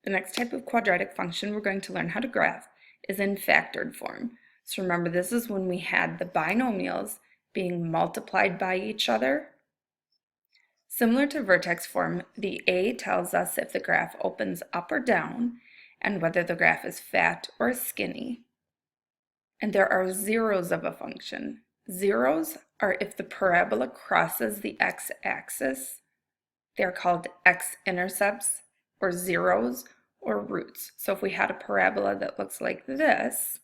The next type of quadratic function we're going to learn how to graph is in factored form. So remember, this is when we had the binomials being multiplied by each other. Similar to vertex form, the A tells us if the graph opens up or down and whether the graph is fat or skinny. And there are zeros of a function. Zeros are if the parabola crosses the x-axis. They're called x-intercepts or zeros or roots. So if we had a parabola that looks like this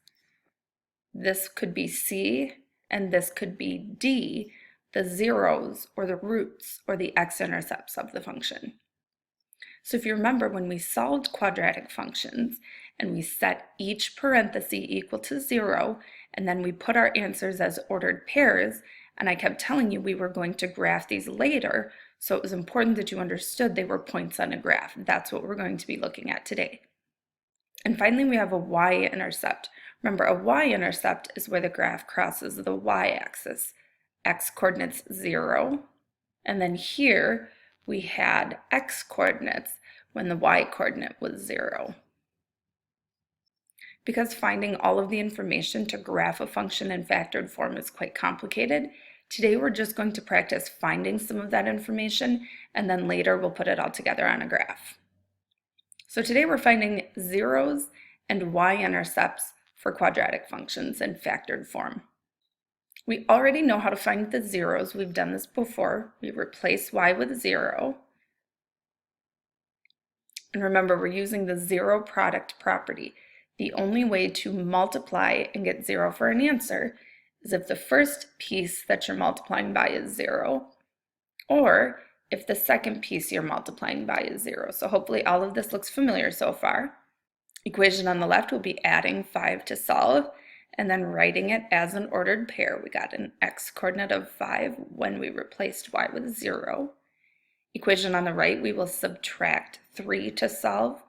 could be C and this could be D, the zeros or the roots or the x-intercepts of the function. So if you remember, when we solved quadratic functions and we set each parenthesis equal to 0, and then we put our answers as ordered pairs, and I kept telling you we were going to graph these later, so it was important that you understood they were points on a graph. That's what we're going to be looking at today. And finally, we have a y-intercept. Remember, a y-intercept is where the graph crosses the y-axis. X coordinates 0, and then here we had x coordinates when the y coordinate was 0. Because finding all of the information to graph a function in factored form is quite complicated, today we're just going to practice finding some of that information, and then later we'll put it all together on a graph. So today we're finding zeros and y-intercepts for quadratic functions in factored form. We already know how to find the zeros. We've done this before. We replace y with 0. And remember, we're using the zero product property. The only way to multiply and get 0 for an answer is if the first piece that you're multiplying by is 0, or if the second piece you're multiplying by is 0. So hopefully all of this looks familiar so far. Equation on the left will be adding 5 to solve, and then writing it as an ordered pair. We got an x coordinate of 5 when we replaced y with 0. Equation on the right, we will subtract 3 to solve.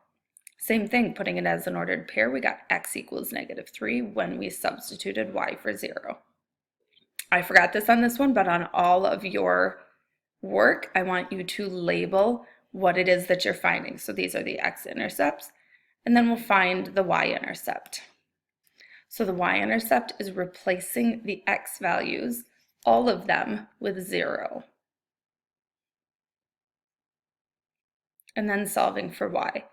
Same thing, putting it as an ordered pair, we got x equals -3 when we substituted y for 0. I forgot this on this one, but on all of your work, I want you to label what it is that you're finding. So these are the x-intercepts, and then we'll find the y-intercept. So the y-intercept is replacing the x values, all of them, with 0. And then solving for y.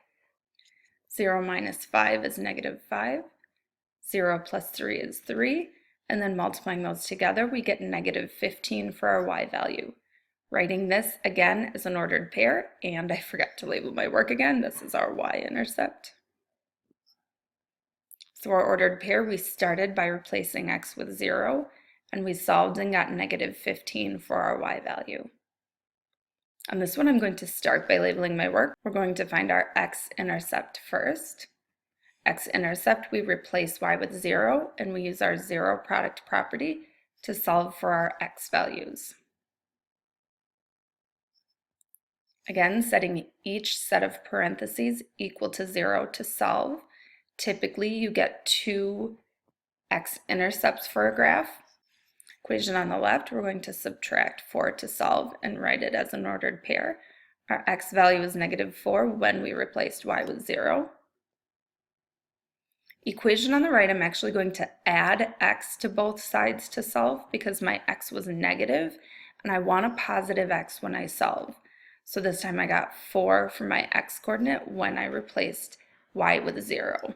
0 minus 5 is -5. 0 plus 3 is 3. And then multiplying those together, we get -15 for our y value. Writing this again as an ordered pair, and I forgot to label my work again. This is our y-intercept. So our ordered pair, we started by replacing x with 0, and we solved and got -15 for our y value. On this one, I'm going to start by labeling my work. We're going to find our x-intercept first. X-intercept, we replace y with 0, and we use our zero product property to solve for our x values. Again, setting each set of parentheses equal to 0 to solve. Typically, you get 2 x-intercepts for a graph. Equation on the left, we're going to subtract 4 to solve and write it as an ordered pair. Our x value is -4 when we replaced y with 0. Equation on the right, I'm actually going to add x to both sides to solve because my x was negative and I want a positive x when I solve. So this time I got 4 for my x coordinate when I replaced y with 0.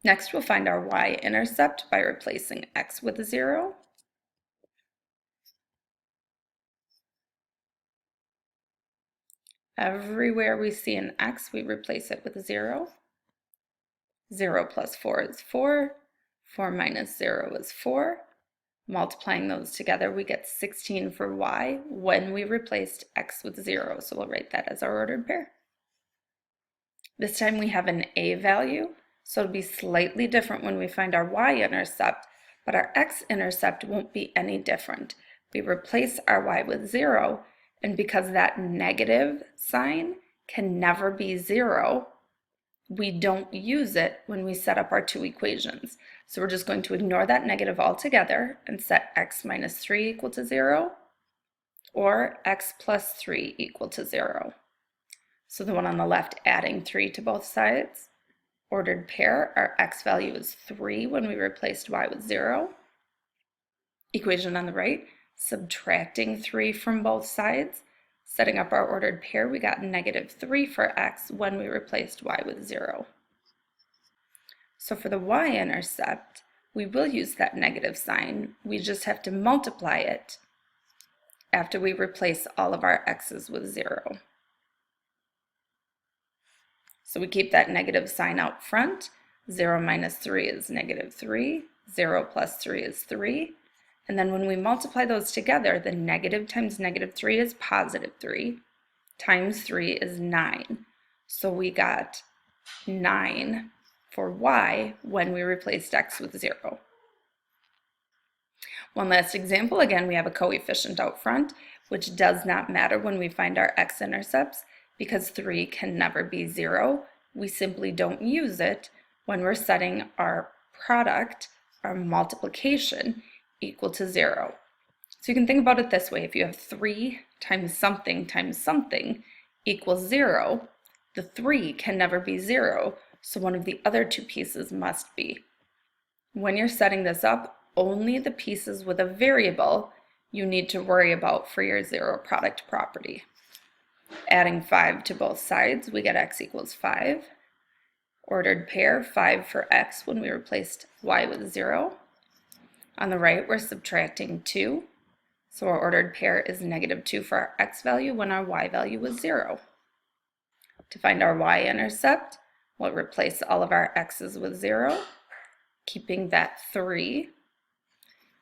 Next, we'll find our y-intercept by replacing x with 0. Everywhere we see an x, we replace it with 0. 0 plus 4 is 4. 4 minus 0 is 4. Multiplying those together, we get 16 for y when we replaced x with 0. So we'll write that as our ordered pair. This time we have an a value. So it'll be slightly different when we find our y-intercept, but our x-intercept won't be any different. We replace our y with 0, and because that negative sign can never be 0, we don't use it when we set up our two equations. So we're just going to ignore that negative altogether and set x minus 3 equal to 0, or x plus 3 equal to 0. So the one on the left adding 3 to both sides. Ordered pair, our x value is 3 when we replaced y with 0. Equation on the right, subtracting 3 from both sides. Setting up our ordered pair, we got -3 for x when we replaced y with 0. So for the y-intercept, we will use that negative sign. We just have to multiply it after we replace all of our x's with 0. So we keep that negative sign out front. 0 minus 3 is -3. 0 plus 3 is 3. And then when we multiply those together, the negative times -3 is +3. Times 3 is 9. So we got 9 for y when we replaced x with 0. One last example, again, we have a coefficient out front, which does not matter when we find our x-intercepts because 3 can never be 0. We simply don't use it when we're setting our product, our multiplication, equal to 0. So you can think about it this way. If you have 3 times something equals 0, the 3 can never be 0, so one of the other two pieces must be. When you're setting this up, only the pieces with a variable you need to worry about for your zero product property. Adding 5 to both sides, we get x equals 5. Ordered pair, 5 for x when we replaced y with 0. On the right, we're subtracting 2. So our ordered pair is -2 for our x value when our y value was 0. To find our y-intercept, we'll replace all of our x's with 0, keeping that 3.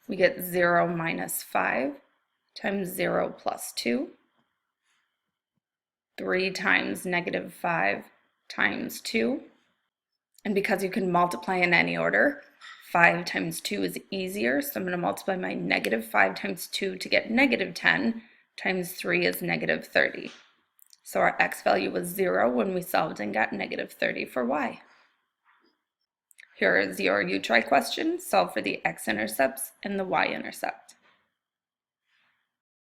We get 0 minus 5 times 0 plus 2. 3 times -5 times 2. And because you can multiply in any order, 5 times 2 is easier, so I'm going to multiply my -5 times 2 to get -10 times 3 is -30. So our x value was 0 when we solved and got -30 for y. Here is your U-try question. Solve for the x-intercepts and the y-intercept.